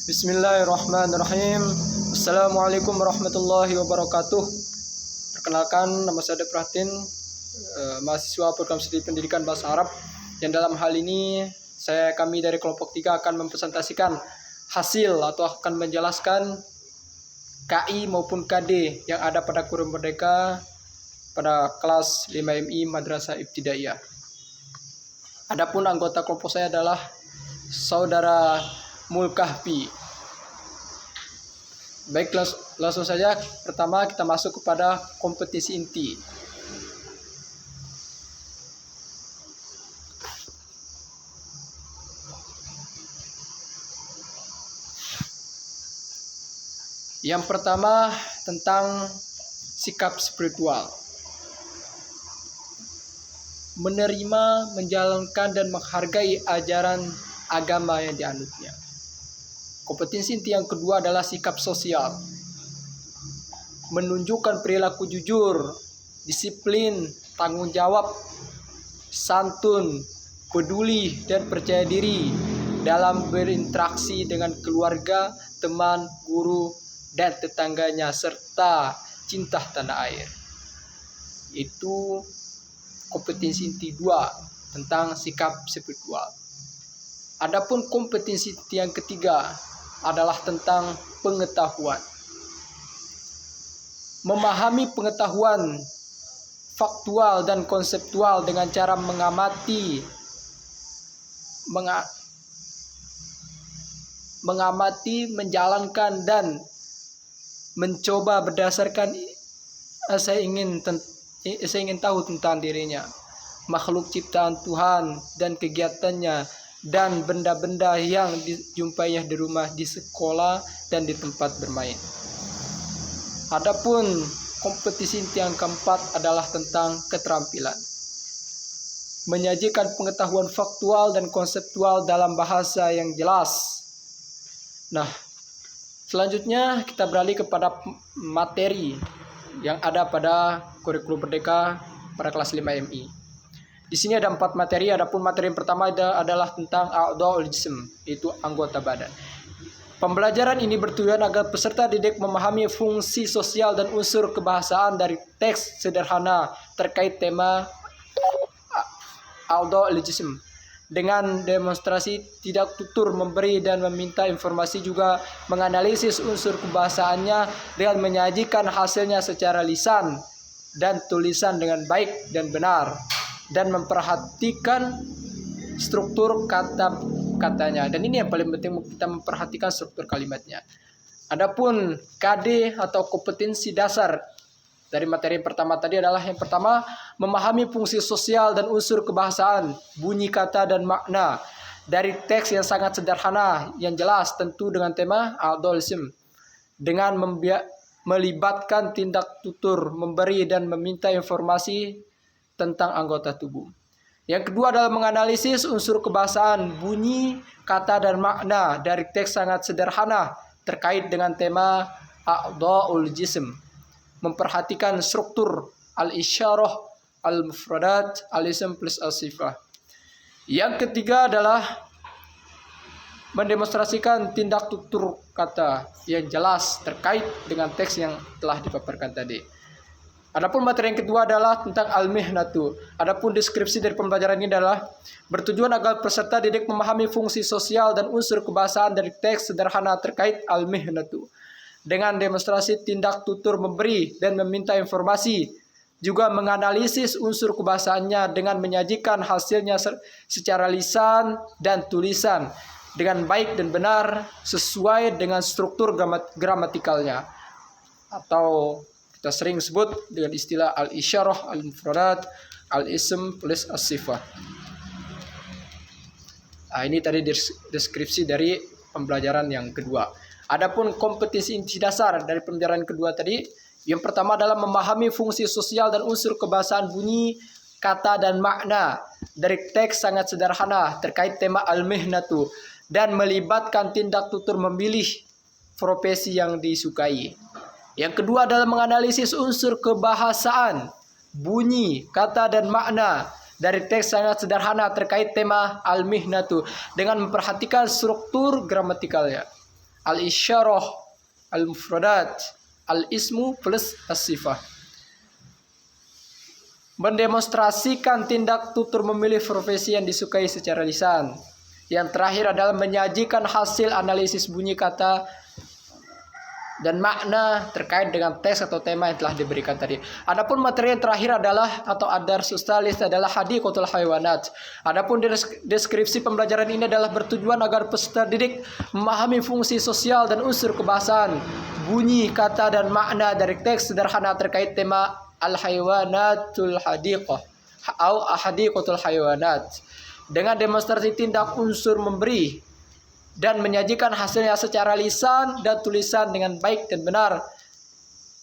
Bismillahirrahmanirrahim. Assalamualaikum warahmatullahi wabarakatuh. Perkenalkan, nama saya Pratin, mahasiswa program studi pendidikan bahasa Arab. Yang dalam hal ini kami dari kelompok 3 akan mempresentasikan hasil atau akan menjelaskan KI maupun KD yang ada pada kurikulum merdeka pada kelas 5MI Madrasah Ibtidaiyah. Adapun anggota kelompok saya adalah Saudara Mulkahfi. Baik, langsung saja. Pertama kita masuk kepada kompetisi inti. Yang pertama tentang sikap spiritual. Menerima, menjalankan, dan menghargai ajaran agama yang dianutnya. Kompetensi inti yang kedua adalah sikap sosial. Menunjukkan perilaku jujur, disiplin, tanggung jawab, santun, peduli, dan percaya diri dalam berinteraksi dengan keluarga, teman, guru, dan tetangganya, serta cinta tanah air. Itu kompetensi inti 2 tentang sikap spiritual. Adapun kompetensi inti yang ketiga adalah tentang pengetahuan. Memahami pengetahuan faktual dan konseptual dengan cara mengamati, menjalankan, dan mencoba berdasarkan saya ingin tahu tentang dirinya, makhluk ciptaan Tuhan dan kegiatannya, dan benda-benda yang dijumpainya di rumah, di sekolah, dan di tempat bermain. Adapun kompetisi inti yang keempat adalah tentang keterampilan. Menyajikan pengetahuan faktual dan konseptual dalam bahasa yang jelas. Nah, selanjutnya kita beralih kepada materi yang ada pada kurikulum merdeka pada kelas 5MI. Di sini ada 4 materi. Adapun materi yang pertama adalah tentang a'dha'ul jism, itu anggota badan. Pembelajaran ini bertujuan agar peserta didik memahami fungsi sosial dan unsur kebahasaan dari teks sederhana terkait tema a'dha'ul jism. Dengan demonstrasi tidak tutur memberi dan meminta informasi, juga menganalisis unsur kebahasaannya dengan menyajikan hasilnya secara lisan dan tulisan dengan baik dan benar, dan memperhatikan struktur kata-katanya. Dan ini yang paling penting, kita memperhatikan struktur kalimatnya. Adapun KD atau kompetensi dasar dari materi yang pertama tadi adalah yang pertama, memahami fungsi sosial dan unsur kebahasaan, bunyi kata dan makna dari teks yang sangat sederhana, yang jelas, tentu dengan tema a'dha'ul jism, dengan melibatkan tindak tutur memberi dan meminta informasi tentang anggota tubuh. Yang kedua adalah menganalisis unsur kebahasaan, bunyi, kata, dan makna dari teks sangat sederhana terkait dengan tema a'dha'ul jism. Memperhatikan struktur al-isyarah, al-mufradat, al-ism plus al-sifah. Yang ketiga adalah mendemonstrasikan tindak tutur kata yang jelas terkait dengan teks yang telah dipaparkan tadi. Adapun materi yang kedua adalah tentang al-mihnatu. Adapun deskripsi dari pembelajaran ini adalah bertujuan agar peserta didik memahami fungsi sosial dan unsur kebahasaan dari teks sederhana terkait al-mihnatu, dengan demonstrasi tindak tutur memberi dan meminta informasi, juga menganalisis unsur kebahasaannya dengan menyajikan hasilnya secara lisan dan tulisan dengan baik dan benar sesuai dengan struktur gramatikalnya, atau kita sering sebut dengan istilah al-isyarah, al-mufradat, al-ism plus as-sifah. Nah, ini tadi deskripsi dari pembelajaran yang kedua. Adapun kompetisi inti dasar dari pembelajaran kedua tadi, yang pertama adalah memahami fungsi sosial dan unsur kebahasaan, bunyi, kata, dan makna dari teks sangat sederhana terkait tema al-mihnatu, dan melibatkan tindak tutur memilih profesi yang disukai. Yang kedua adalah menganalisis unsur kebahasaan, bunyi, kata, dan makna dari teks sangat sederhana terkait tema al-mihnatu dengan memperhatikan struktur gramatikalnya. al-isyarah, al-mufradat, al-ismu plus as-sifah. Mendemonstrasikan tindak tutur memilih profesi yang disukai secara lisan. Yang terakhir adalah menyajikan hasil analisis bunyi kata dan makna terkait dengan teks atau tema yang telah diberikan tadi. Adapun materi yang terakhir adalah atau ad-darsus tsalits adalah hadiqatul hayawanat. Adapun deskripsi pembelajaran ini adalah bertujuan agar peserta didik memahami fungsi sosial dan unsur kebahasaan, bunyi kata dan makna dari teks sederhana terkait tema al-hayawanatul hadiqah atau hadiqatul hayawanat dengan demonstrasi tindak unsur memberi dan menyajikan hasilnya secara lisan dan tulisan dengan baik dan benar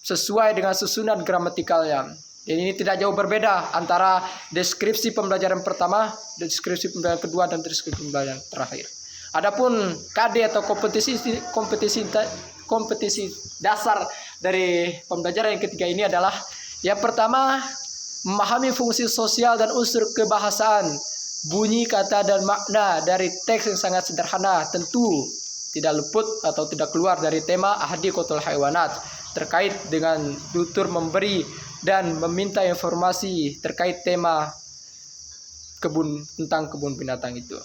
sesuai dengan susunan gramatikalnya. Dan ini tidak jauh berbeda antara deskripsi pembelajaran pertama, deskripsi pembelajaran kedua, dan deskripsi pembelajaran terakhir. Adapun KD atau kompetisi dasar dari pembelajaran yang ketiga ini adalah yang pertama, memahami fungsi sosial dan unsur kebahasaan, bunyi kata dan makna dari teks yang sangat sederhana, tentu tidak luput atau tidak keluar dari tema hadiqatul hayawanat terkait dengan tutur memberi dan meminta informasi terkait tema tentang kebun binatang itu.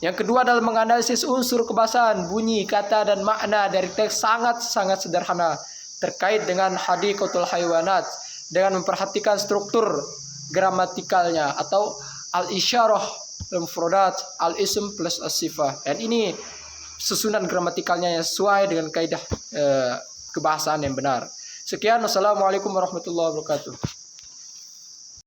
Yang kedua adalah menganalisis unsur kebahasaan, bunyi kata dan makna dari teks sangat-sangat sederhana terkait dengan hadiqatul hayawanat dengan memperhatikan struktur gramatikalnya atau al-isyarah, al-mufradat, al-ism plus as-sifah. Dan ini susunan gramatikalnya yang sesuai dengan kaidah kebahasaan yang benar. Sekian, wassalamualaikum warahmatullahi wabarakatuh.